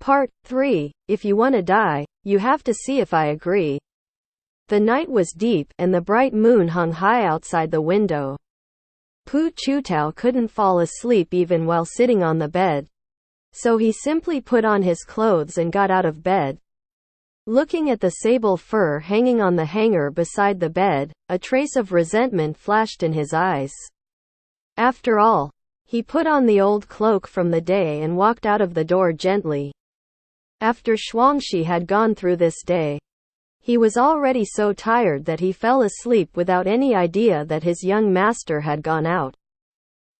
Part 3. If you wanna die, you have to see if I agree. The night was deep, and the bright moon hung high outside the window. Pu Qiutai couldn't fall asleep even while sitting on the bed. So he simply put on his clothes and got out of bed. Looking at the sable fur hanging on the hanger beside the bed, a trace of resentment flashed in his eyes. After all, he put on the old cloak from the day and walked out of the door gently. After Shuangxi had gone through this day, he was already so tired that he fell asleep without any idea that his young master had gone out.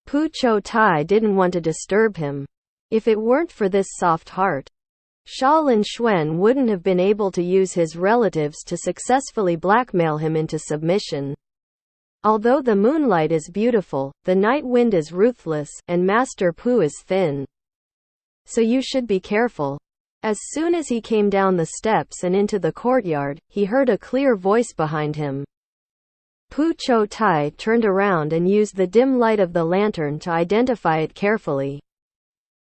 Pu Qiutai didn't want to disturb him. If it weren't for this soft heart, Xia Linxuan wouldn't have been able to use his relatives to successfully blackmail him into submission. Although the moonlight is beautiful, the night wind is ruthless, and Master Pu is thin. So you should be careful. As soon as he came down the steps and into the courtyard, he heard a clear voice behind him. Pu Qiutai turned around and used the dim light of the lantern to identify it carefully.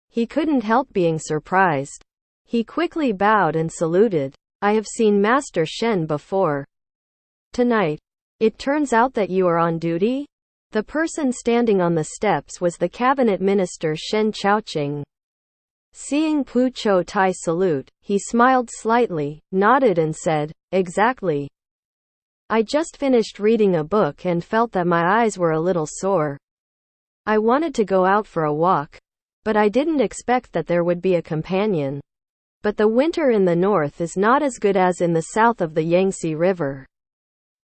He couldn't help being surprised. He quickly bowed and saluted. I have seen Master Shen before. Tonight, it turns out that you are on duty? The person standing on the steps was the cabinet minister Shen Qiaoqing. Seeing Pu Qiutai salute, he smiled slightly, nodded and said, "Exactly. I just finished reading a book and felt that my eyes were a little sore. I wanted to go out for a walk, but I didn't expect that there would be a companion. But the winter in the north is not as good as in the south of the Yangtze River.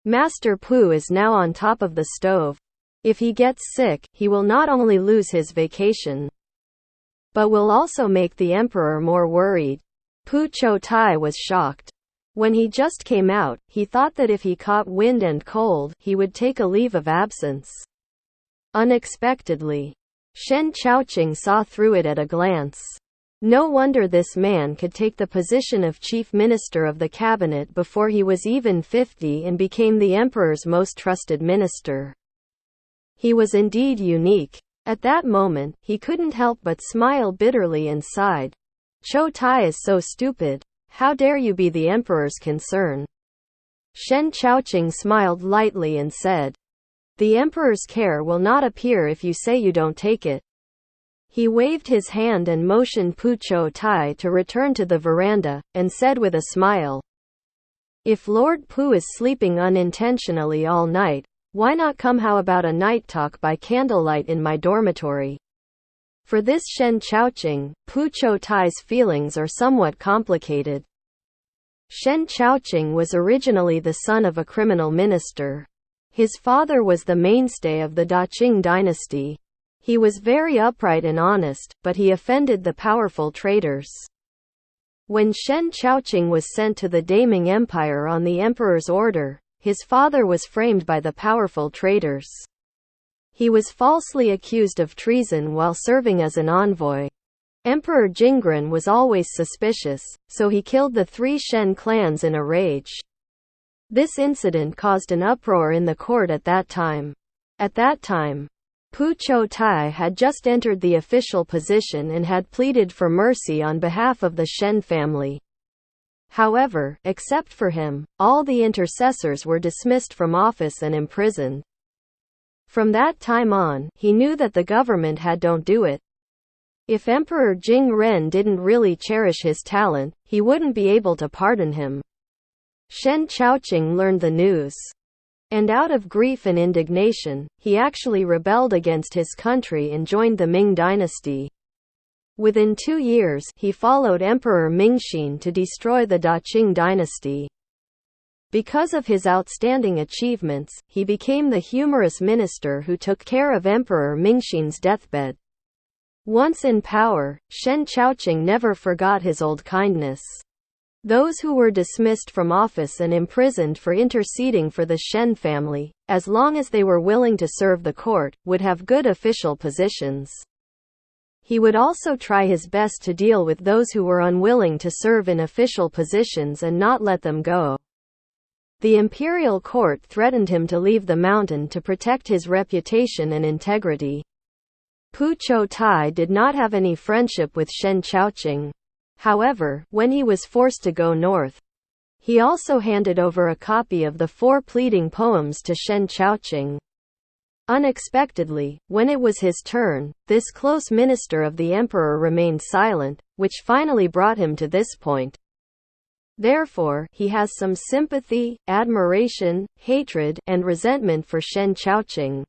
Master Pu is now on top of the stove. If he gets sick, he will not only lose his vacation, but will also make the emperor more worried." Pu Qiutai was shocked. When he just came out, he thought that if he caught wind and cold, he would take a leave of absence. Unexpectedly, Shen Qiaoqing saw through it at a glance. No wonder this man could take the position of chief minister of the cabinet before he was even 50 and became the emperor's most trusted minister. He was indeed unique. At that moment, he couldn't help but smile bitterly and sighed. "Qiutai is so stupid. How dare you be the emperor's concern?" Shen Qiaoqing smiled lightly and said, "The emperor's care will not appear if you say you don't take it." He waved his hand and motioned Pu Qiutai to return to the veranda, and said with a smile, "If Lord Pu is sleeping unintentionally all night, why not come? How about a night talk by candlelight in my dormitory?" For this Shen Qiaoqing, Pu Qiutai's feelings are somewhat complicated. Shen Qiaoqing was originally the son of a criminal minister. His father was the mainstay of the Qing dynasty. He was very upright and honest, but he offended the powerful traders. When Shen Qiaoqing was sent to the Daming Empire on the emperor's order, his father was framed by the powerful traders. He was falsely accused of treason while serving as an envoy. Emperor Jingren was always suspicious, so he killed the 3 Shen clans in a rage. This incident caused an uproar in the court at that time. At that time, Pu Qiutai had just entered the official position and had pleaded for mercy on behalf of the Shen family. However, except for him, all the intercessors were dismissed from office and imprisoned. From that time on, he knew that the government had don't do it. If Emperor Jingren didn't really cherish his talent, he wouldn't be able to pardon him. Shen Qiaoqing learned the news. And out of grief and indignation, he actually rebelled against his country and joined the Ming dynasty. Within 2 years, he followed Emperor Mingxin to destroy the Qing dynasty. Because of his outstanding achievements, he became the humorous minister who took care of Emperor Mingxin's deathbed. Once in power, Shen Qiaoqing never forgot his old kindness. Those who were dismissed from office and imprisoned for interceding for the Shen family, as long as they were willing to serve the court, would have good official positions. He would also try his best to deal with those who were unwilling to serve in official positions and not let them go. The imperial court threatened him to leave the mountain to protect his reputation and integrity. Pu Qiutai did not have any friendship with Shen Qiaoqing. However, when he was forced to go north, he also handed over a copy of the 4 pleading poems to Shen Qiaoqing. Unexpectedly, when it was his turn, this close minister of the emperor remained silent, which finally brought him to this point. Therefore, he has some sympathy, admiration, hatred, and resentment for Shen Qiaoqing.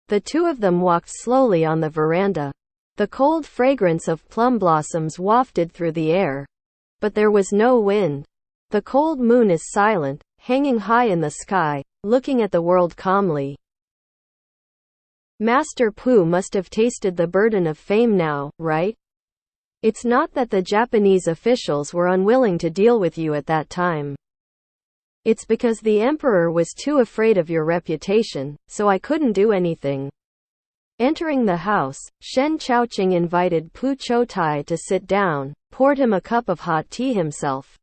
The two of them walked slowly on the veranda. The cold fragrance of plum blossoms wafted through the air. But there was no wind. The cold moon is silent, hanging high in the sky, looking at the world calmly. Master Pu must have tasted the burden of fame now, right? It's not that the Japanese officials were unwilling to deal with you at that time. It's because the emperor was too afraid of your reputation, so I couldn't do anything. Entering the house, Shen Qiaoqing invited Pu Qiutai to sit down, poured him a cup of hot tea himself,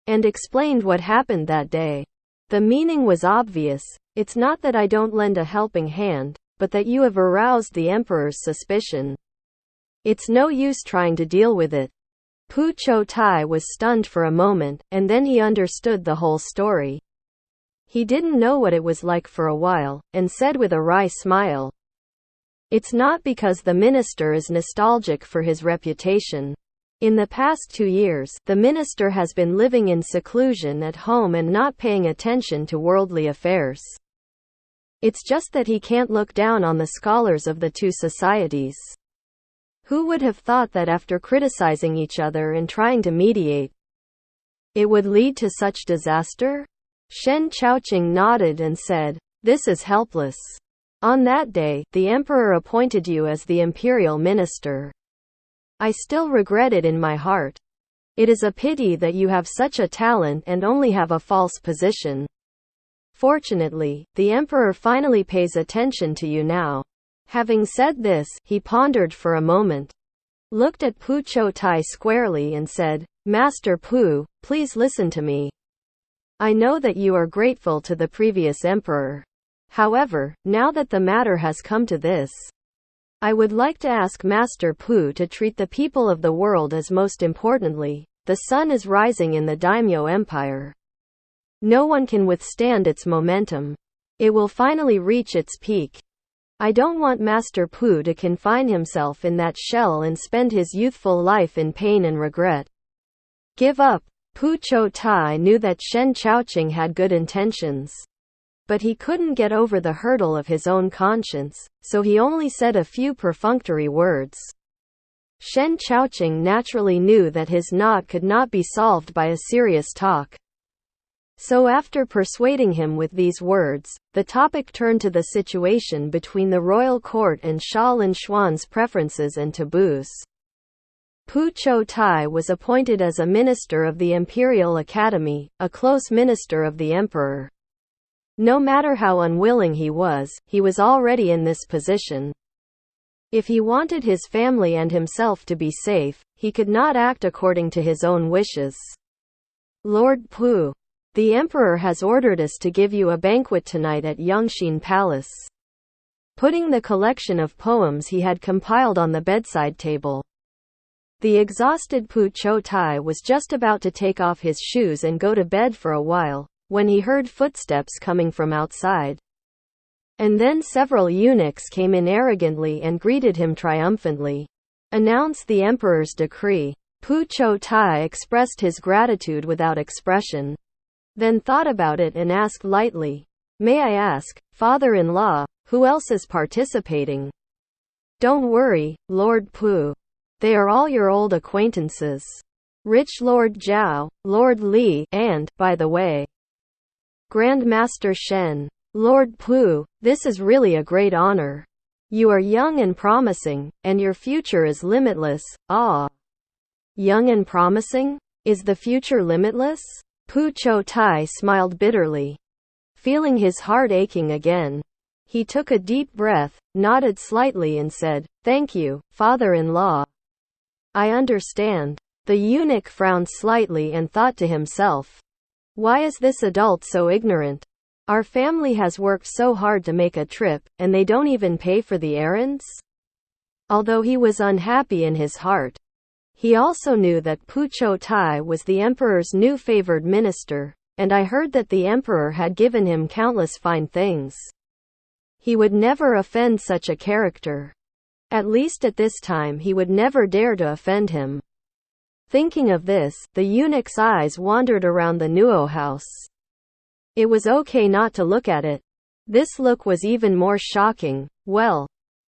and explained what happened that day. The meaning was obvious. It's not that I don't lend a helping hand, but that you have aroused the emperor's suspicion. It's no use trying to deal with it. Pu Qiutai was stunned for a moment, and then he understood the whole story. He didn't know what it was like for a while, and said with a wry smile, "It's not because the minister is nostalgic for his reputation. In the past 2 years, the minister has been living in seclusion at home and not paying attention to worldly affairs. It's just that he can't look down on the scholars of the two societies." Who would have thought that after criticizing each other and trying to mediate, it would lead to such disaster? Shen Qiaoqing nodded and said, "This is helpless. On that day, the emperor appointed you as the imperial minister. I still regret it in my heart. It is a pity that you have such a talent and only have a false position. Fortunately, the emperor finally pays attention to you now." Having said this, he pondered for a moment, looked at Pu Qiutai squarely and said, "Master Pu, please listen to me. I know that you are grateful to the previous emperor. However, now that the matter has come to this, I would like to ask Master Pu to treat the people of the world as most importantly. The sun is rising in the daimyo empire. No one can withstand its momentum. It will finally reach its peak. I don't want Master Pu to confine himself in that shell and spend his youthful life in pain and regret. Give up." Pu Qiutai knew that Shen Qiaoqing had good intentions, but he couldn't get over the hurdle of his own conscience, so he only said a few perfunctory words. Shen Qiaoqing naturally knew that his knot could not be solved by a serious talk. So after persuading him with these words, the topic turned to the situation between the royal court and Xia Linxuan's preferences and taboos. Pu Qiutai was appointed as a minister of the Imperial Academy, a close minister of the emperor. No matter how unwilling he was already in this position. If he wanted his family and himself to be safe, he could not act according to his own wishes. "Lord Pu, the emperor has ordered us to give you a banquet tonight at Yangxin Palace." Putting the collection of poems he had compiled on the bedside table, the exhausted Pu Qiutai was just about to take off his shoes and go to bed for a while, when he heard footsteps coming from outside. And then several eunuchs came in arrogantly and greeted him triumphantly. "Announce the emperor's decree." Pu Qiutai expressed his gratitude without expression, then thought about it and asked lightly, "May I ask, father-in-law, who else is participating?" "Don't worry, Lord Pu. They are all your old acquaintances. Rich Lord Zhao, Lord Li, and, by the way, Grand Master Shen." "Lord Pu, this is really a great honor. You are young and promising, and your future is limitless." "Ah. Young and promising? Is the future limitless?" Pu Qiutai smiled bitterly, feeling his heart aching again. He took a deep breath, nodded slightly and said, "Thank you, father-in-law. I understand." The eunuch frowned slightly and thought to himself, "Why is this adult so ignorant? Our family has worked so hard to make a trip, and they don't even pay for the errands?" Although he was unhappy in his heart, He also knew that Pu Qiutai was the emperor's new favored minister, and I heard that the emperor had given him countless fine things. He would never offend such a character. At least at this time he would never dare to offend him. Thinking of this, the eunuch's eyes wandered around the Nuo house. It was okay not to look at it. This look was even more shocking. Well,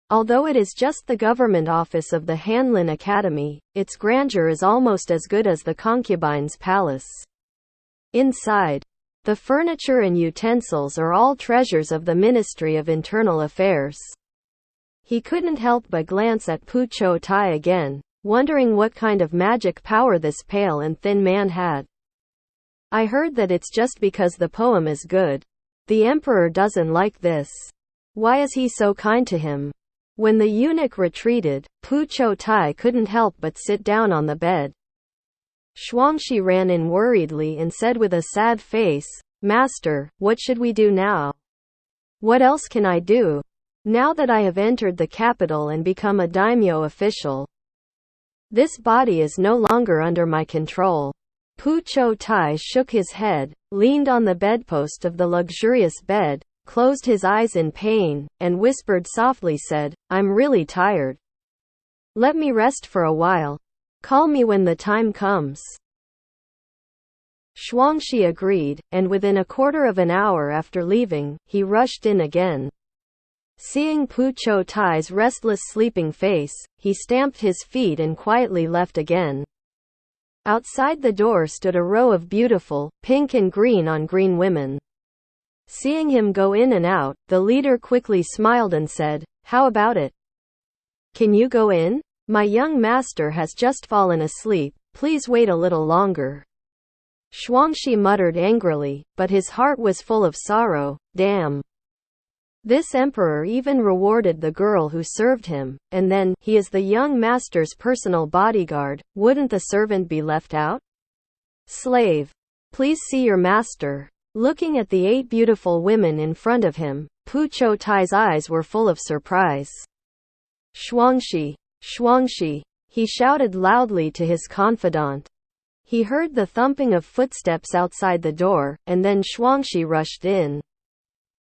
although it is just the government office of the Hanlin Academy, its grandeur is almost as good as the concubine's palace. Inside, the furniture and utensils are all treasures of the Ministry of Internal Affairs. He couldn't help but glance at Pu Qiutai again, wondering what kind of magic power this pale and thin man had. I heard that it's just because the poem is good. The emperor doesn't like this. Why is he so kind to him? When the eunuch retreated, Pu Qiutai couldn't help but sit down on the bed. Shuangshi ran in worriedly and said with a sad face, "Master, what should we do now? What else can I do? Now that I have entered the capital and become a daimyo official, this body is no longer under my control." Pu Qiutai shook his head, leaned on the bedpost of the luxurious bed, closed his eyes in pain, and whispered softly said, "I'm really tired. Let me rest for a while. Call me when the time comes." Shuangshi agreed, and within a quarter of an hour after leaving, he rushed in again. Seeing Pu Qiutai's restless sleeping face, he stamped his feet and quietly left again. Outside the door stood a row of beautiful, pink and green on green women. Seeing him go in and out, the leader quickly smiled and said, "How about it? Can you go in? My young master has just fallen asleep, please wait a little longer." Shuangshi muttered angrily, but his heart was full of sorrow. Damn. This emperor even rewarded the girl who served him, and then, he is the young master's personal bodyguard, wouldn't the servant be left out? Slave. Please see your master. Looking at the 8 beautiful women in front of him, Pu Qiutai's eyes were full of surprise. Shuangshi, Shuangshi, he shouted loudly to his confidant. He heard the thumping of footsteps outside the door, and then Shuangshi rushed in.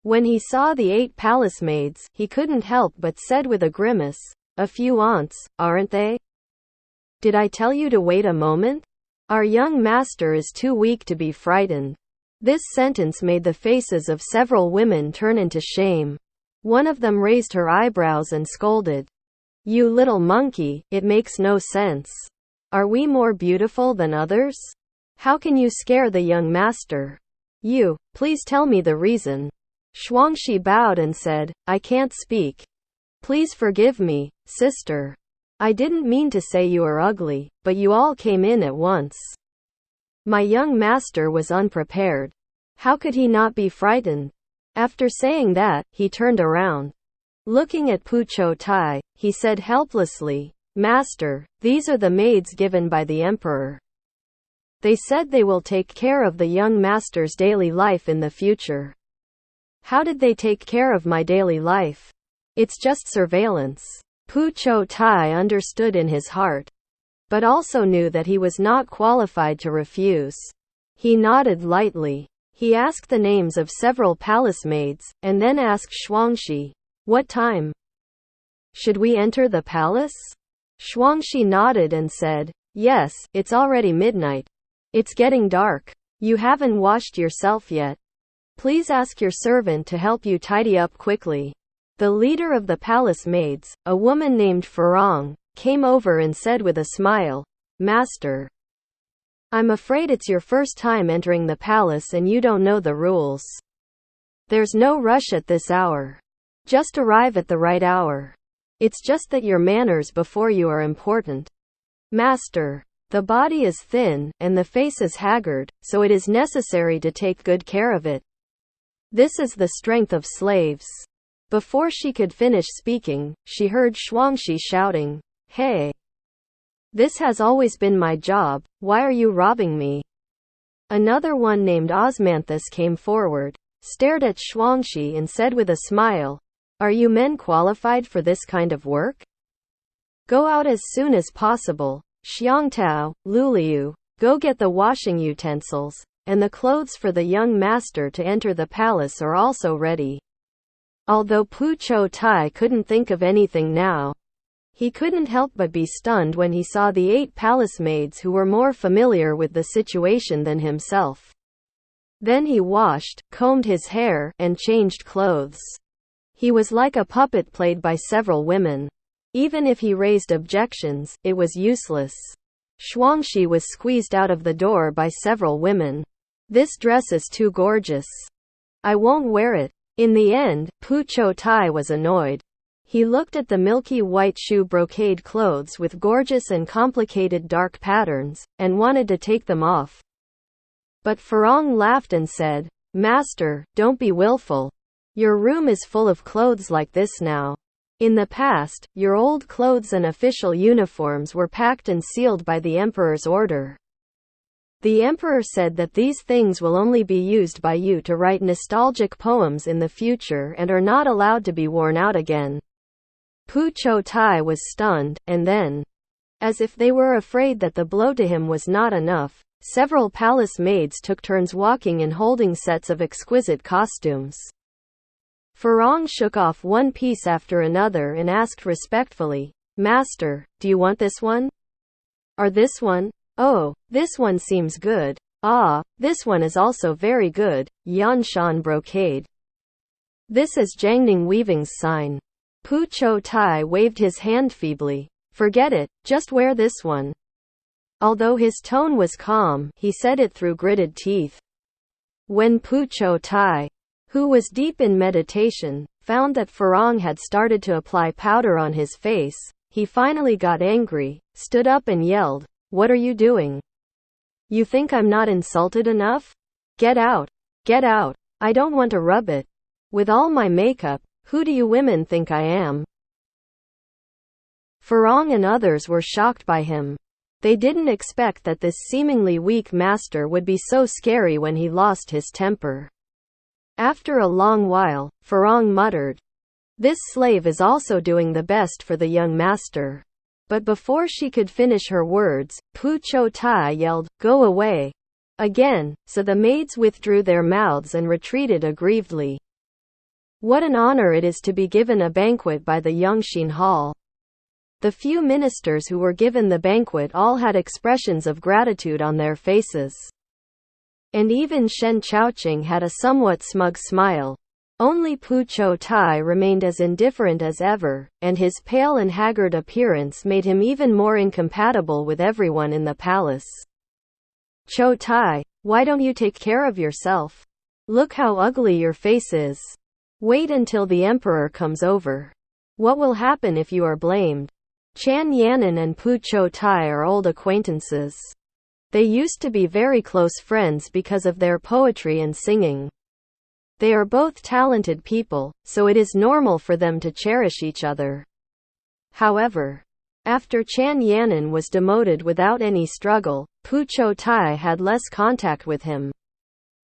When he saw the 8 palace maids, he couldn't help but said with a grimace, "A few aunts, aren't they? Did I tell you to wait a moment? Our young master is too weak to be frightened." This sentence made the faces of several women turn into shame. One of them raised her eyebrows and scolded, "You little monkey, it makes no sense. Are we more beautiful than others? How can you scare the young master? You, please tell me the reason." Shuangshi bowed and said, "I can't speak. Please forgive me, sister. I didn't mean to say you are ugly, but you all came in at once. My young master was unprepared. How could he not be frightened?" After saying that, he turned around. Looking at Pu Qiutai, he said helplessly, "Master, these are the maids given by the emperor. They said they will take care of the young master's daily life in the future." "How did they take care of my daily life? It's just surveillance." Pu Qiutai understood in his heart, but also knew that he was not qualified to refuse. He nodded lightly. He asked the names of several palace maids, and then asked Shuangshi, "What time? Should we enter the palace?" Shuangshi nodded and said, "Yes, it's already midnight. It's getting dark. You haven't washed yourself yet. Please ask your servant to help you tidy up quickly." The leader of the palace maids, a woman named Farong, came over and said with a smile, "Master, I'm afraid it's your first time entering the palace and you don't know the rules. There's no rush at this hour. Just arrive at the right hour. It's just that your manners before you are important. Master, the body is thin, and the face is haggard, so it is necessary to take good care of it. This is the strength of slaves." Before she could finish speaking, she heard Shuangshi shouting, "Hey! This has always been my job, why are you robbing me?" Another one named Osmanthus came forward, stared at Shuangshi and said with a smile, "Are you men qualified for this kind of work? Go out as soon as possible." Xiangtao, Luliu, go get the washing utensils, and the clothes for the young master to enter the palace are also ready. Although Pu Qiutai couldn't think of anything now, he couldn't help but be stunned when he saw the 8 palace maids who were more familiar with the situation than himself. Then he washed, combed his hair, and changed clothes. He was like a puppet played by several women. Even if he raised objections, it was useless. Shuangxi was squeezed out of the door by several women. This dress is too gorgeous. I won't wear it. In the end, Pu Qiutai was annoyed. He looked at the milky white shoe brocade clothes with gorgeous and complicated dark patterns, and wanted to take them off. But Farong laughed and said, "Master, don't be willful. Your room is full of clothes like this now. In the past, your old clothes and official uniforms were packed and sealed by the emperor's order. The emperor said that these things will only be used by you to write nostalgic poems in the future and are not allowed to be worn out again." Pu Qiutai was stunned, and then, as if they were afraid that the blow to him was not enough, several palace maids took turns walking and holding sets of exquisite costumes. Farong shook off one piece after another and asked respectfully, "Master, do you want this one? Or this one? Oh, this one seems good. Ah, this one is also very good, Yanshan brocade. This is Jiangning weaving's sign." Pu Qiutai waved his hand feebly. "Forget it, just wear this one." Although his tone was calm, he said it through gritted teeth. When Pu Qiutai, who was deep in meditation, found that Farong had started to apply powder on his face, he finally got angry, stood up and yelled, "What are you doing? You think I'm not insulted enough? Get out! Get out! I don't want to rub it. With all my makeup, who do you women think I am?" Farong and others were shocked by him. They didn't expect that this seemingly weak master would be so scary when he lost his temper. After a long while, Farong muttered, "This slave is also doing the best for the young master." But before she could finish her words, Pu Qiutai yelled, "Go away!" again, so the maids withdrew their mouths and retreated aggrievedly. What an honor it is to be given a banquet by the Yongxin Hall. The few ministers who were given the banquet all had expressions of gratitude on their faces. And even Shen Chaoqing had a somewhat smug smile. Only Pu Qiutai remained as indifferent as ever, and his pale and haggard appearance made him even more incompatible with everyone in the palace. "Qiutai, why don't you take care of yourself? Look how ugly your face is. Wait until the emperor comes over. What will happen if you are blamed?" Chan Yanan and Pu Qiutai are old acquaintances. They used to be very close friends because of their poetry and singing. They are both talented people, so it is normal for them to cherish each other. However, after Chan Yanan was demoted without any struggle, Pu Qiutai had less contact with him.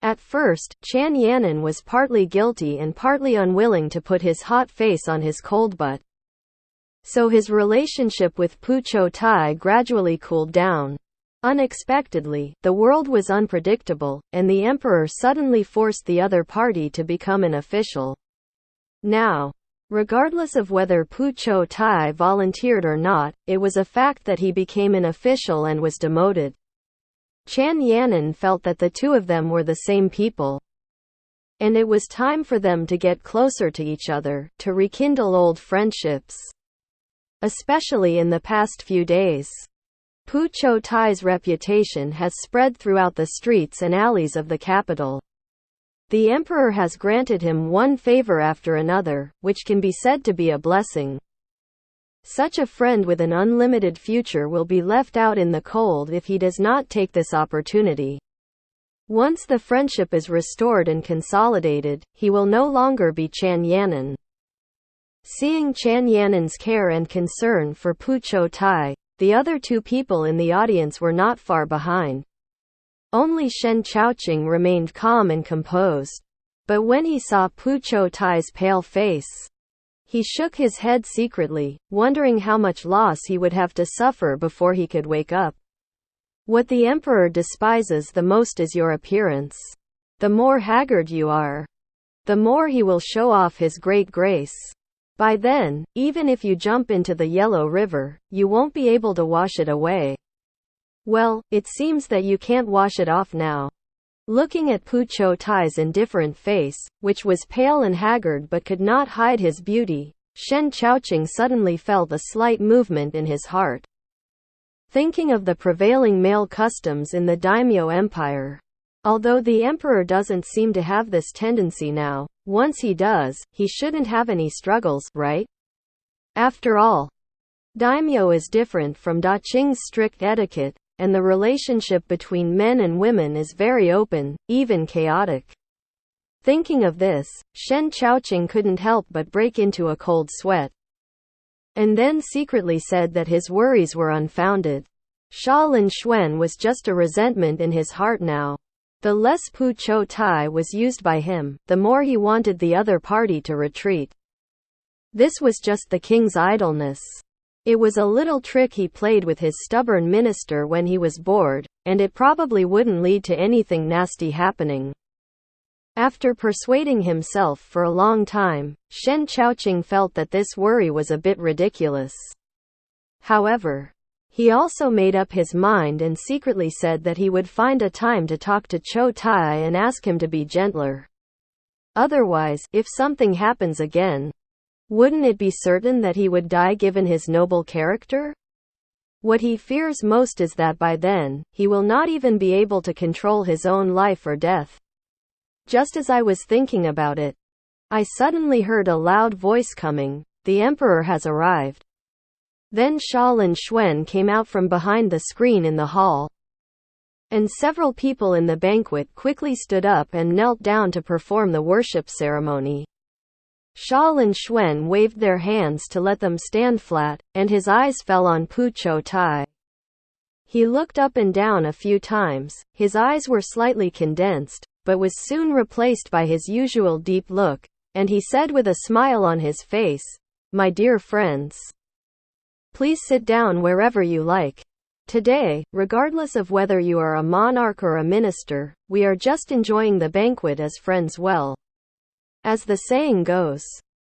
At first, Chan Yanan was partly guilty and partly unwilling to put his hot face on his cold butt. So his relationship with Pu Qiutai gradually cooled down. Unexpectedly, the world was unpredictable, and the emperor suddenly forced the other party to become an official. Now, regardless of whether Pu Qiutai volunteered or not, it was a fact that he became an official and was demoted. Chan Yanan felt that the two of them were the same people. And it was time for them to get closer to each other, to rekindle old friendships. Especially in the past few days. Pu Qiutai's reputation has spread throughout the streets and alleys of the capital. The emperor has granted him one favor after another, which can be said to be a blessing. Such a friend with an unlimited future will be left out in the cold if he does not take this opportunity. Once the friendship is restored and consolidated, he will no longer be Chan Yanan. Seeing Chan Yanan's care and concern for Pu Qiutai, the other two people in the audience were not far behind. Only Shen Chaoqing remained calm and composed. But when he saw Pu Qiutai's pale face, He shook his head secretly, wondering how much loss he would have to suffer before he could wake up. What the emperor despises the most is your appearance. The more haggard you are, the more he will show off his great grace. By then, even if you jump into the Yellow River, you won't be able to wash it away. Well, it seems that you can't wash it off now. Looking at Pu Qiutai's indifferent face, which was pale and haggard but could not hide his beauty, Shen Qiaoqing suddenly felt a slight movement in his heart. Thinking of the prevailing male customs in the daimyo empire. Although the emperor doesn't seem to have this tendency now, once he does, he shouldn't have any struggles, right? After all, daimyo is different from Daqing's strict etiquette, and the relationship between men and women is very open, even chaotic. Thinking of this, Shen Qiaoqing couldn't help but break into a cold sweat. And then secretly said that his worries were unfounded. Xia Linxuan was just a resentment in his heart now. The less Pu Qiutai was used by him, the more he wanted the other party to retreat. This was just the king's idleness. It was a little trick he played with his stubborn minister when he was bored, and it probably wouldn't lead to anything nasty happening. After persuading himself for a long time, Shen Qiaoqing felt that this worry was a bit ridiculous. However, he also made up his mind and secretly said that he would find a time to talk to Qiutai and ask him to be gentler. Otherwise, if something happens again, wouldn't it be certain that he would die given his noble character? What he fears most is that by then, he will not even be able to control his own life or death. Just as I was thinking about it, I suddenly heard a loud voice coming, "The emperor has arrived." Then Xia Linxuan came out from behind the screen in the hall. And several people in the banquet quickly stood up and knelt down to perform the worship ceremony. Xia Linxuan waved their hands to let them stand flat, and his eyes fell on Pu Qiutai. He looked up and down a few times, his eyes were slightly condensed, but was soon replaced by his usual deep look, and he said with a smile on his face, "My dear friends, please sit down wherever you like. Today, regardless of whether you are a monarch or a minister, we are just enjoying the banquet as friends. Well, as the saying goes,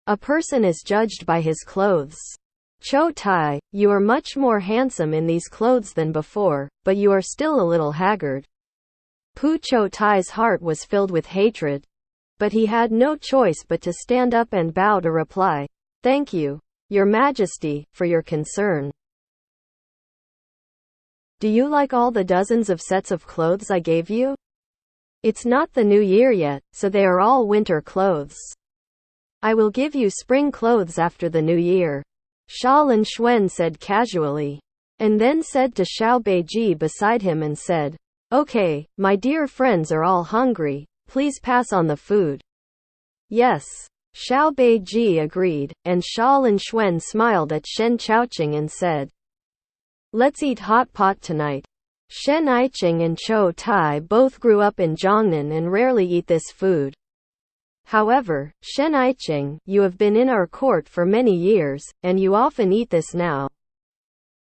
a person is judged by his clothes. Qiutai, you are much more handsome in these clothes than before, but you are still a little haggard." Pu Qiutai's heart was filled with hatred. But he had no choice but to stand up and bow to reply, "Thank you, Your Majesty, for your concern. Do you like all the dozens of sets of clothes I gave you? It's not the new year yet, so they are all winter clothes. I will give you spring clothes after the new year," Xia Linxuan said casually. And then said to Xiao Beiji beside him and said, "Okay, my dear friends are all hungry, please pass on the food." "Yes," Xiao Beiji agreed, and Xia Linxuan smiled at Shen Qiaoqing and said, "Let's eat hot pot tonight." Shen Aiqing and Qiutai both grew up in Jiangnan and rarely eat this food. However, Shen Aiqing, you have been in our court for many years, and you often eat this now.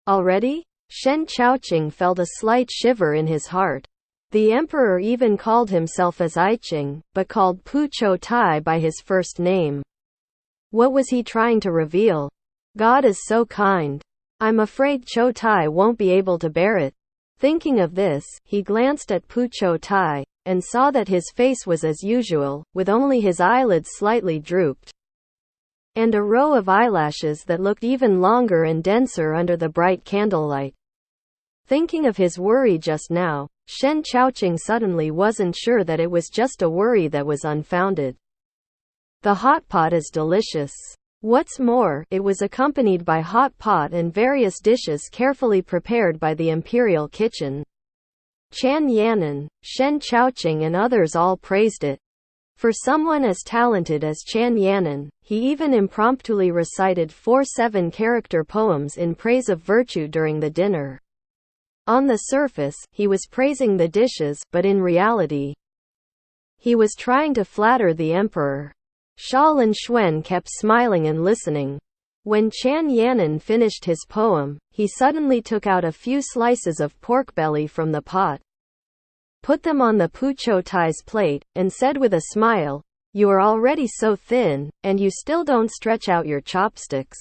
Already? Shen Qiaoqing felt a slight shiver in his heart. The emperor even called himself as Aiqing, but called Pu Qiutai by his first name. What was he trying to reveal? God is so kind. I'm afraid Qiutai won't be able to bear it. Thinking of this, he glanced at Pu Qiutai, and saw that his face was as usual, with only his eyelids slightly drooped, and a row of eyelashes that looked even longer and denser under the bright candlelight. Thinking of his worry just now, Shen Qiaoqing suddenly wasn't sure that it was just a worry that was unfounded. The hot pot is delicious. What's more, it was accompanied by hot pot and various dishes carefully prepared by the imperial kitchen. Chan Yanan, Shen Qiaoqing and others all praised it. For someone as talented as Chan Yanan, he even impromptu recited 4 7-character poems in praise of virtue during the dinner. On the surface, he was praising the dishes, but in reality, he was trying to flatter the emperor. Xia Linxuan kept smiling and listening. When Chan Yanan finished his poem, he suddenly took out a few slices of pork belly from the pot, put them on the Pu Qiutai's plate, and said with a smile, "You are already so thin, and you still don't stretch out your chopsticks.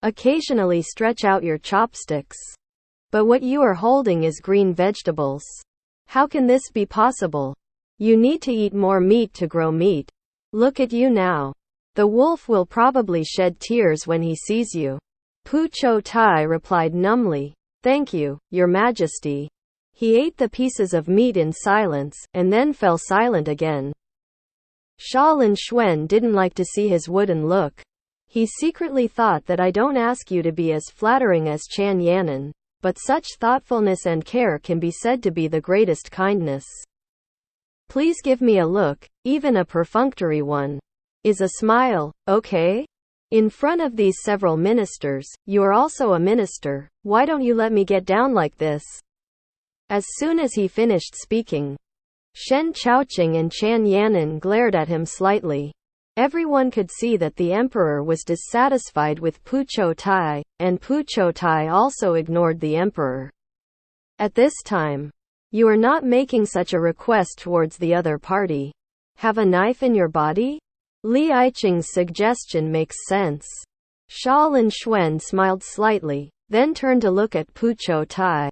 Occasionally stretch out your chopsticks. But what you are holding is green vegetables. How can this be possible? You need to eat more meat to grow meat. Look at you now. The wolf will probably shed tears when he sees you." Pu Qiutai replied numbly, "Thank you, Your Majesty." He ate the pieces of meat in silence, and then fell silent again. Xia Linxuan didn't like to see his wooden look. He secretly thought that I don't ask you to be as flattering as Chan Yanan, but such thoughtfulness and care can be said to be the greatest kindness. Please give me a look, even a perfunctory one. Is a smile okay? In front of these several ministers, you are also a minister. Why don't you let me get down like this? As soon as he finished speaking, Shen Chaoqing and Chan Yanan glared at him slightly. Everyone could see that the emperor was dissatisfied with Pu Qiutai, and Pu Qiutai also ignored the emperor. At this time, you are not making such a request towards the other party. Have a knife in your body? Li Aiqing's suggestion makes sense. Xia Linxuan smiled slightly, then turned to look at Pu Qiutai.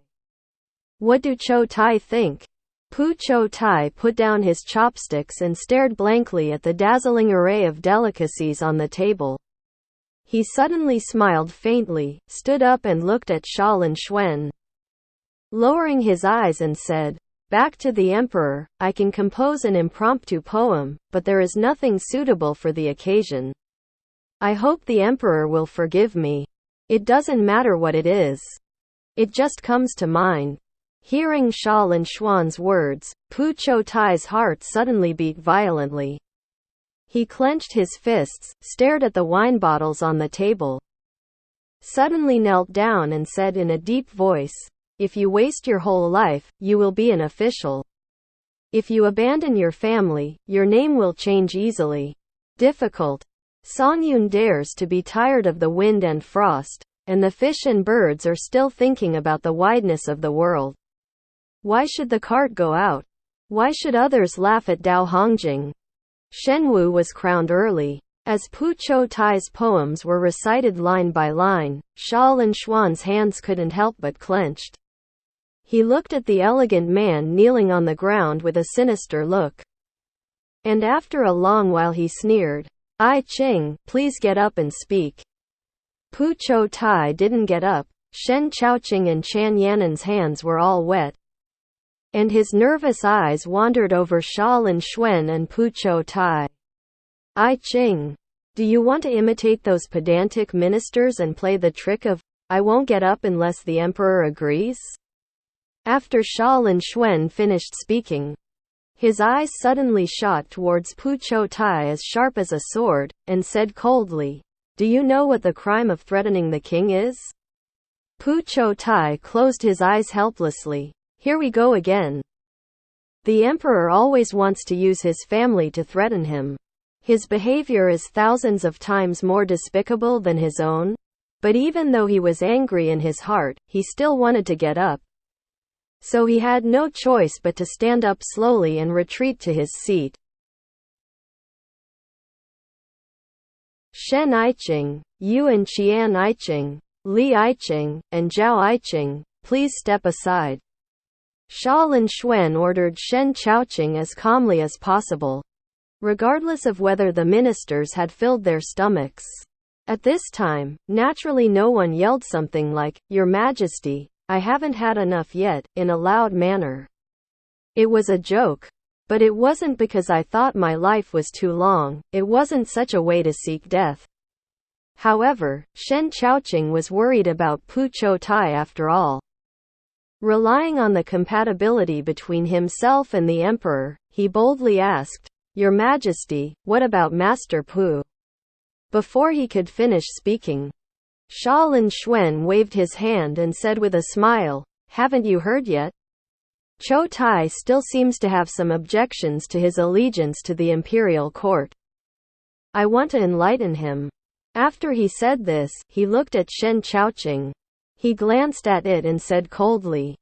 What do Qiutai think? Pu Qiutai put down his chopsticks and stared blankly at the dazzling array of delicacies on the table. He suddenly smiled faintly, stood up and looked at Xia Linxuan, lowering his eyes and said, "Back to the emperor, I can compose an impromptu poem, but there is nothing suitable for the occasion. I hope the emperor will forgive me. It doesn't matter what it is. It just comes to mind." Hearing Xia Linxuan's words, Pu Qiutai's heart suddenly beat violently. He clenched his fists, stared at the wine bottles on the table, suddenly knelt down and said in a deep voice, "If you waste your whole life, you will be an official. If you abandon your family, your name will change easily. Difficult. Sonyun dares to be tired of the wind and frost, and the fish and birds are still thinking about the wideness of the world. Why should the cart go out? Why should others laugh at Dao Hongjing?" Shenwu was crowned early. As Pu Qiutai's poems were recited line by line, Xia Linxuan's hands couldn't help but clenched. He looked at the elegant man kneeling on the ground with a sinister look. And after a long while he sneered, "I Ching, please get up and speak." Pu Qiutai didn't get up. Shen Chaoqing and Chan Yanan's hands were all wet, and his nervous eyes wandered over Xia Linxuan and Pu Qiutai. "I Ching, do you want to imitate those pedantic ministers and play the trick of, I won't get up unless the emperor agrees?" After Xia Linxuan finished speaking, his eyes suddenly shot towards Pu Qiutai as sharp as a sword, and said coldly, "Do you know what the crime of threatening the king is?" Pu Qiutai closed his eyes helplessly. Here we go again. The emperor always wants to use his family to threaten him. His behavior is thousands of times more despicable than his own. But even though he was angry in his heart, he still wanted to get up. So he had no choice but to stand up slowly and retreat to his seat. Shen Aiqing, you and Qian Aiqing, Li Aiqing, and Zhao Aiqing, please step aside. Xia Linxuan ordered Shen Chaoqing as calmly as possible, regardless of whether the ministers had filled their stomachs. At this time, naturally no one yelled something like, "Your Majesty, I haven't had enough yet," in a loud manner. It was a joke. But it wasn't because I thought my life was too long, it wasn't such a way to seek death. However, Shen Chaoqing was worried about Pu Qiutai after all. Relying on the compatibility between himself and the emperor, he boldly asked, "Your Majesty, what about Master Pu?" Before he could finish speaking, Xia Linxuan waved his hand and said with a smile, "Haven't you heard yet? Qiutai still seems to have some objections to his allegiance to the imperial court. I want to enlighten him." After he said this, he looked at Shen Qiaoqing. He glanced at it and said coldly,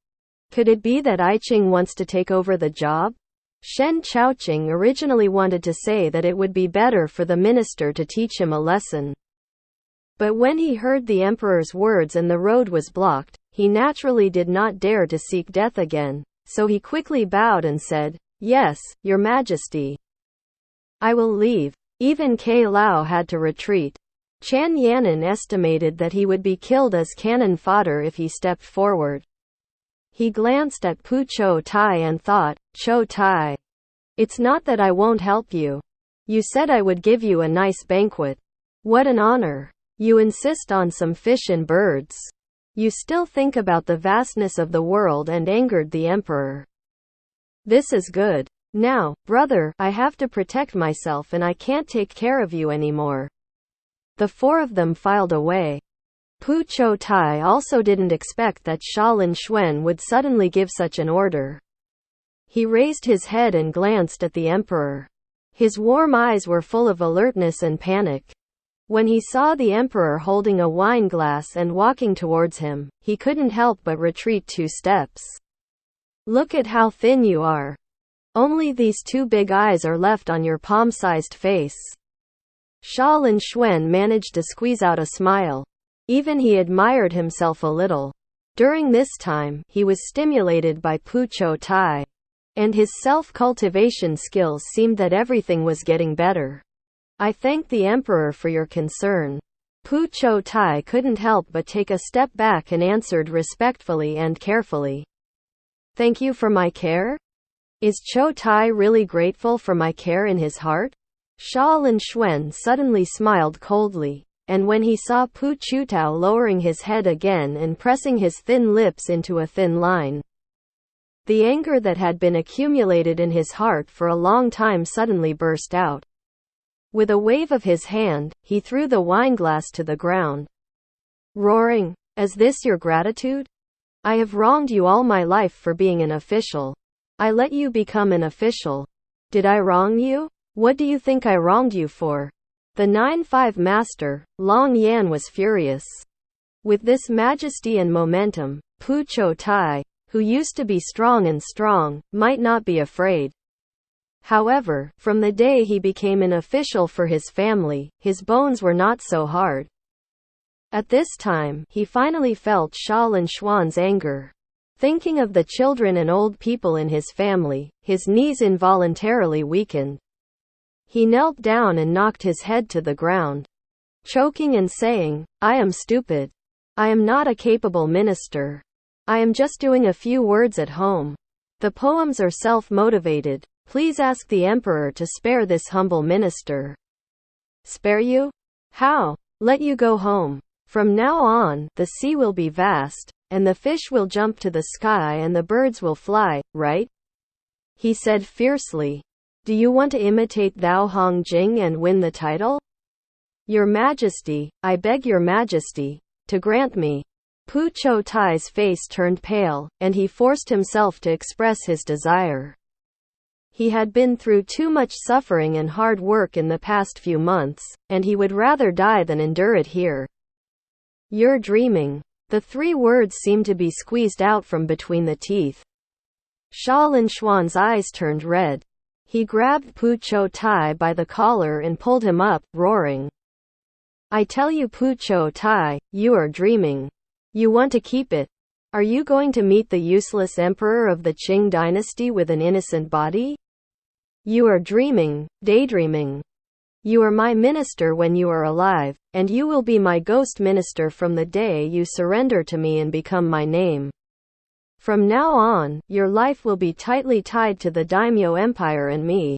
"Could it be that I Ching wants to take over the job?" Shen Qiaoqing originally wanted to say that it would be better for the minister to teach him a lesson. But when he heard the emperor's words and the road was blocked, he naturally did not dare to seek death again, so he quickly bowed and said, "Yes, Your Majesty. I will leave." Even Kai Lao had to retreat. Chan Yanan estimated that he would be killed as cannon fodder if he stepped forward. He glanced at Pu Qiutai and thought, "Qiutai, it's not that I won't help you. You said I would give you a nice banquet. What an honor. You insist on some fish and birds. You still think about the vastness of the world," and angered the emperor. "This is good. Now, brother, I have to protect myself and I can't take care of you anymore." The four of them filed away. Pu Qiutai also didn't expect that Xia Linxuan would suddenly give such an order. He raised his head and glanced at the emperor. His warm eyes were full of alertness and panic. When he saw the emperor holding a wine glass and walking towards him, he couldn't help but retreat 2 steps. "Look at how thin you are. Only these 2 big eyes are left on your palm-sized face." Xia Linxuan managed to squeeze out a smile. Even he admired himself a little. During this time, he was stimulated by Pu Qiutai, and his self-cultivation skills seemed that everything was getting better. "I thank the emperor for your concern." Pu Qiutai couldn't help but take a step back and answered respectfully and carefully. "Thank you for my care? Is Qiutai really grateful for my care in his heart?" Xia Linxuan suddenly smiled coldly, and when he saw Pu Qiutai lowering his head again and pressing his thin lips into a thin line, the anger that had been accumulated in his heart for a long time suddenly burst out. With a wave of his hand, he threw the wineglass to the ground, roaring, "Is this your gratitude? I have wronged you all my life for being an official. I let you become an official. Did I wrong you? What do you think I wronged you for?" The 9-5 master, Long Yan, was furious. With this majesty and momentum, Pu Qiutai, who used to be strong, might not be afraid. However, from the day he became an official for his family, his bones were not so hard. At this time, he finally felt Xia Linxuan's anger. Thinking of the children and old people in his family, his knees involuntarily weakened. He knelt down and knocked his head to the ground, choking and saying, "I am stupid. I am not a capable minister. I am just doing a few words at home. The poems are self-motivated. Please ask the emperor to spare this humble minister." "Spare you? How? Let you go home. From now on, the sea will be vast, and the fish will jump to the sky and the birds will fly, right?" he said fiercely. "Do you want to imitate Thou Hong Jing and win the title? Your Majesty, I beg Your Majesty to grant me." Pu Qiutai's face turned pale, and he forced himself to express his desire. He had been through too much suffering and hard work in the past few months, and he would rather die than endure it here. "You're dreaming." The 3 words seemed to be squeezed out from between the teeth. Xia Linxuan's eyes turned red. He grabbed Pu Qiutai by the collar and pulled him up, roaring, "I tell you, Pu Qiutai, you are dreaming. You want to keep it. Are you going to meet the useless emperor of the Qing dynasty with an innocent body? You are dreaming, daydreaming. You are my minister when you are alive, and you will be my ghost minister from the day you surrender to me and become my name. From now on, your life will be tightly tied to the daimyo empire and me.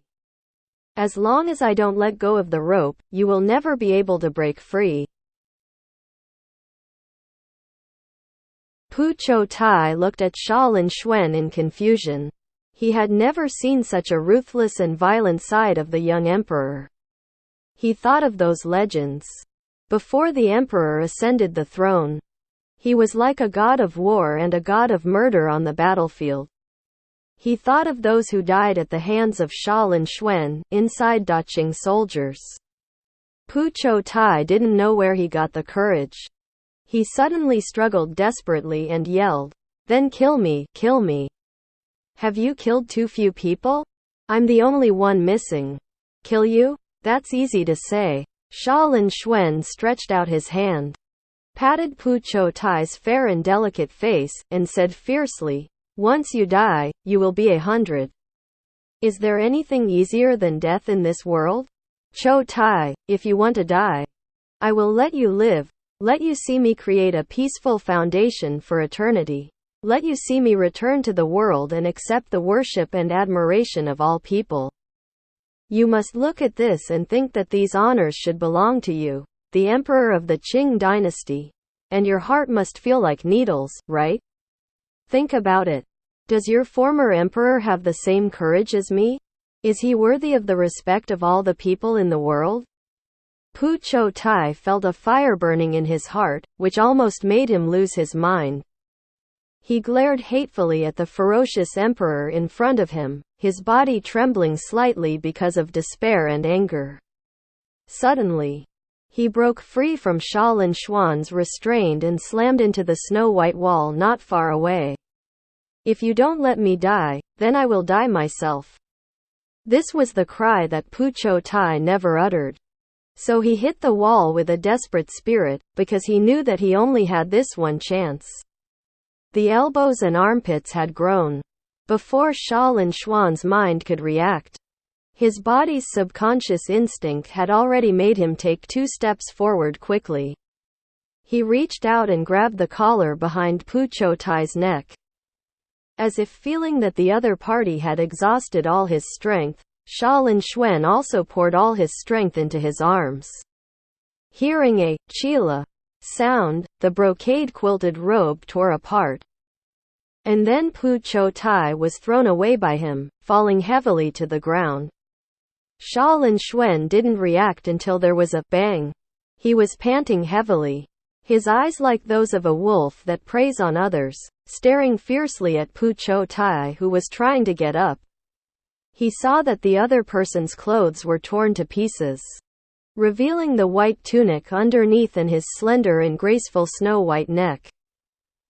As long as I don't let go of the rope, you will never be able to break free." Pu Qiutai looked at Xia Linxuan in confusion. He had never seen such a ruthless and violent side of the young emperor. He thought of those legends. Before the emperor ascended the throne, he was like a god of war and a god of murder on the battlefield. He thought of those who died at the hands of Xia Linxuan, inside Daqing soldiers. Pu Qiutai didn't know where he got the courage. He suddenly struggled desperately and yelled, "Then kill me, kill me. Have you killed too few people? I'm the only one missing. Kill you? That's easy to say." Xia Linxuan stretched out his hand, patted Pu Qiutai's fair and delicate face, and said fiercely, "Once you die, you will be 100. Is there anything easier than death in this world? Qiutai, if you want to die, I will let you live. Let you see me create a peaceful foundation for eternity. Let you see me return to the world and accept the worship and admiration of all people. You must look at this and think that these honors should belong to you, the emperor of the Qing dynasty. And your heart must feel like needles, right? Think about it. Does your former emperor have the same courage as me? Is he worthy of the respect of all the people in the world?" Pu Qiutai felt a fire burning in his heart, which almost made him lose his mind. He glared hatefully at the ferocious emperor in front of him, his body trembling slightly because of despair and anger. Suddenly, he broke free from Xia Linxuan's restraint and slammed into the snow-white wall not far away. "If you don't let me die, then I will die myself." This was the cry that Pu Qiutai never uttered. So he hit the wall with a desperate spirit, because he knew that he only had this one chance. The elbows and armpits had grown. Before Xia Linxuan's mind could react, his body's subconscious instinct had already made him take 2 steps forward quickly. He reached out and grabbed the collar behind Pu Qiutai's neck. As if feeling that the other party had exhausted all his strength, Xia Linxuan also poured all his strength into his arms. Hearing a "chila" sound, the brocade-quilted robe tore apart. And then Pu Qiutai was thrown away by him, falling heavily to the ground. Xia Linxuan didn't react until there was a bang. He was panting heavily, his eyes like those of a wolf that preys on others, staring fiercely at Pu Qiutai, who was trying to get up. He saw that the other person's clothes were torn to pieces, revealing the white tunic underneath and his slender and graceful snow-white neck.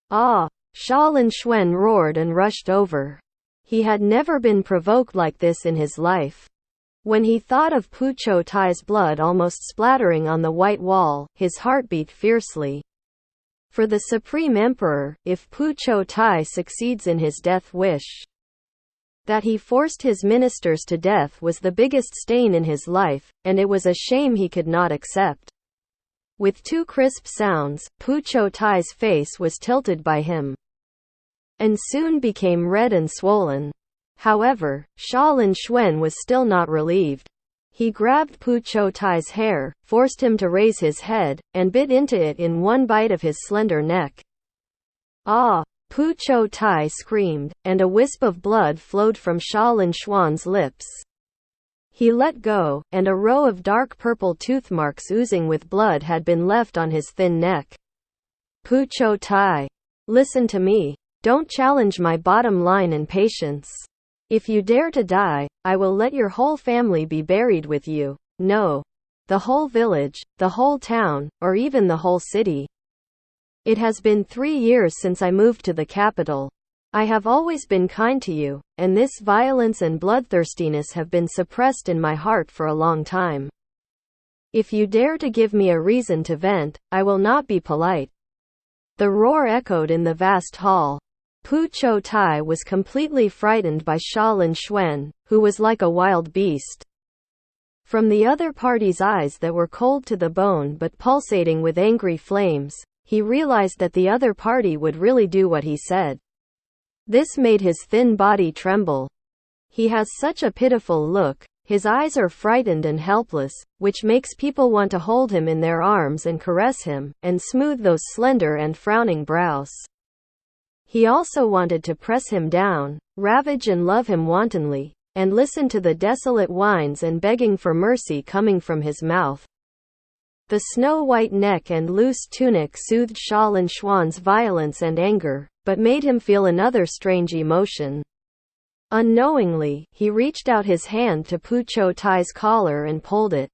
"Ah!" Xia Linxuan roared and rushed over. He had never been provoked like this in his life. When he thought of Pu Qiutai's blood almost splattering on the white wall, his heart beat fiercely. For the Supreme Emperor, if Pu Qiutai succeeds in his death wish, that he forced his ministers to death was the biggest stain in his life, and it was a shame he could not accept. With 2 crisp sounds, Pu Qiutai's face was tilted by him, and soon became red and swollen. However, Xia Linxuan was still not relieved. He grabbed Pu Qiutai's hair, forced him to raise his head, and bit into it in one bite of his slender neck. "Ah!" Pu Qiutai screamed, and a wisp of blood flowed from Xia Linxuan's lips. He let go, and a row of dark purple tooth marks oozing with blood had been left on his thin neck. "Pu Qiutai, listen to me. Don't challenge my bottom line and patience. If you dare to die, I will let your whole family be buried with you. No. The whole village, the whole town, or even the whole city. It has been 3 years since I moved to the capital. I have always been kind to you, and this violence and bloodthirstiness have been suppressed in my heart for a long time. If you dare to give me a reason to vent, I will not be polite." The roar echoed in the vast hall. Pu Qiutai was completely frightened by Xia Linxuan, who was like a wild beast. From the other party's eyes that were cold to the bone but pulsating with angry flames, he realized that the other party would really do what he said. This made his thin body tremble. He has such a pitiful look, his eyes are frightened and helpless, which makes people want to hold him in their arms and caress him, and smooth those slender and frowning brows. He also wanted to press him down, ravage and love him wantonly, and listen to the desolate whines and begging for mercy coming from his mouth. The snow-white neck and loose tunic soothed Xia Linxuan's violence and anger, but made him feel another strange emotion. Unknowingly, he reached out his hand to Pu Qiutai's collar and pulled it.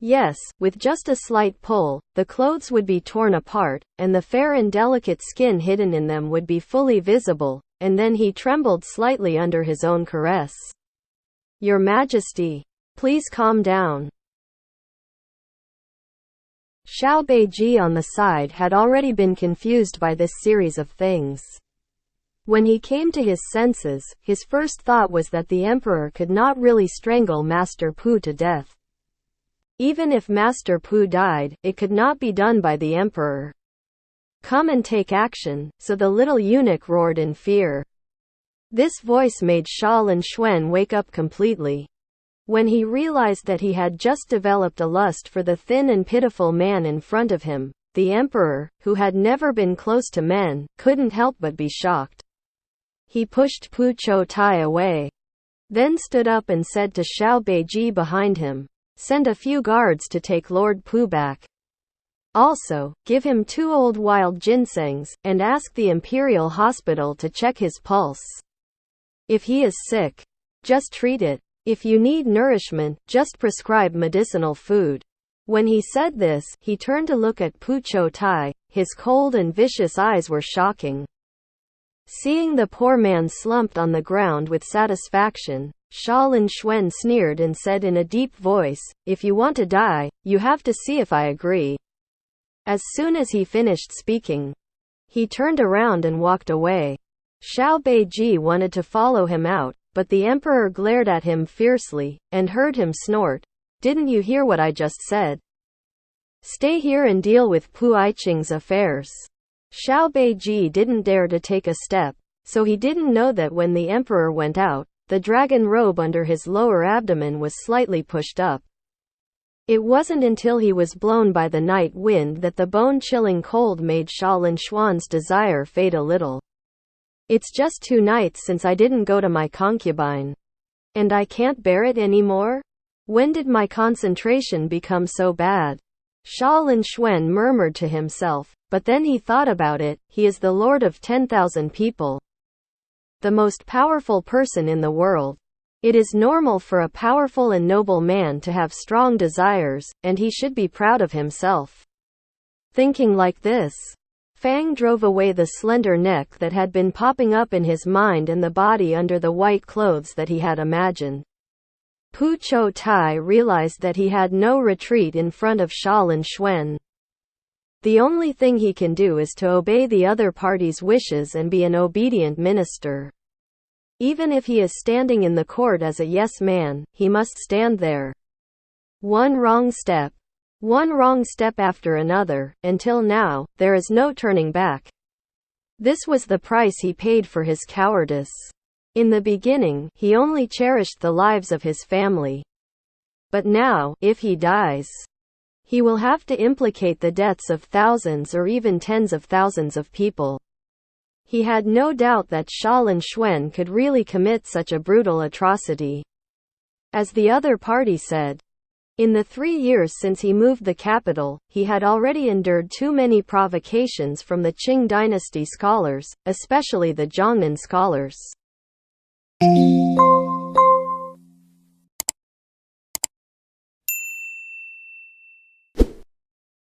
Yes, with just a slight pull, the clothes would be torn apart, and the fair and delicate skin hidden in them would be fully visible, and then he trembled slightly under his own caress. Your Majesty, please calm down. Xiao Beiji on the side had already been confused by this series of things. When he came to his senses, his first thought was that the emperor could not really strangle Master Pu to death. Even if Master Pu died, it could not be done by the emperor. Come and take action, so the little eunuch roared in fear. This voice made Xia Linxuan wake up completely. When he realized that he had just developed a lust for the thin and pitiful man in front of him, the emperor, who had never been close to men, couldn't help but be shocked. He pushed Pu Qiutai away. Then stood up and said to Xiao Beiji behind him, "Send a few guards to take Lord Pu back. Also, give him 2 old wild ginsengs, and ask the Imperial Hospital to check his pulse. If he is sick, just treat it. If you need nourishment, just prescribe medicinal food." When he said this, he turned to look at Pu Qiutai. His cold and vicious eyes were shocking. Seeing the poor man slumped on the ground with satisfaction, Xia Linxuan sneered and said in a deep voice, "If you want to die, you have to see if I agree." As soon as he finished speaking, he turned around and walked away. Xiao Beiji wanted to follow him out, but the emperor glared at him fiercely, and heard him snort, "Didn't you hear what I just said? Stay here and deal with Pu Qiuai's affairs." Xiao Beiji didn't dare to take a step, so he didn't know that when the emperor went out, the dragon robe under his lower abdomen was slightly pushed up. It wasn't until he was blown by the night wind that the bone-chilling cold made Xia Linxuan's desire fade a little. "It's just 2 nights since I didn't go to my concubine. And I can't bear it anymore? When did my concentration become so bad?" Xia Linxuan murmured to himself, but then he thought about it. He is the lord of 10,000 people. The most powerful person in the world. It is normal for a powerful and noble man to have strong desires, and he should be proud of himself. Thinking like this, Fang drove away the slender neck that had been popping up in his mind and the body under the white clothes that he had imagined. Pu Qiutai realized that he had no retreat in front of Xia Linxuan. The only thing he can do is to obey the other party's wishes and be an obedient minister. Even if he is standing in the court as a yes man, he must stand there. One wrong step after another, until now, there is no turning back. This was the price he paid for his cowardice. In the beginning, he only cherished the lives of his family. But now, if he dies, he will have to implicate the deaths of thousands or even tens of thousands of people. He had no doubt that Xia Linxuan could really commit such a brutal atrocity. As the other party said, in the 3 years since he moved the capital, he had already endured too many provocations from the Qing dynasty scholars, especially the Zhongnan scholars.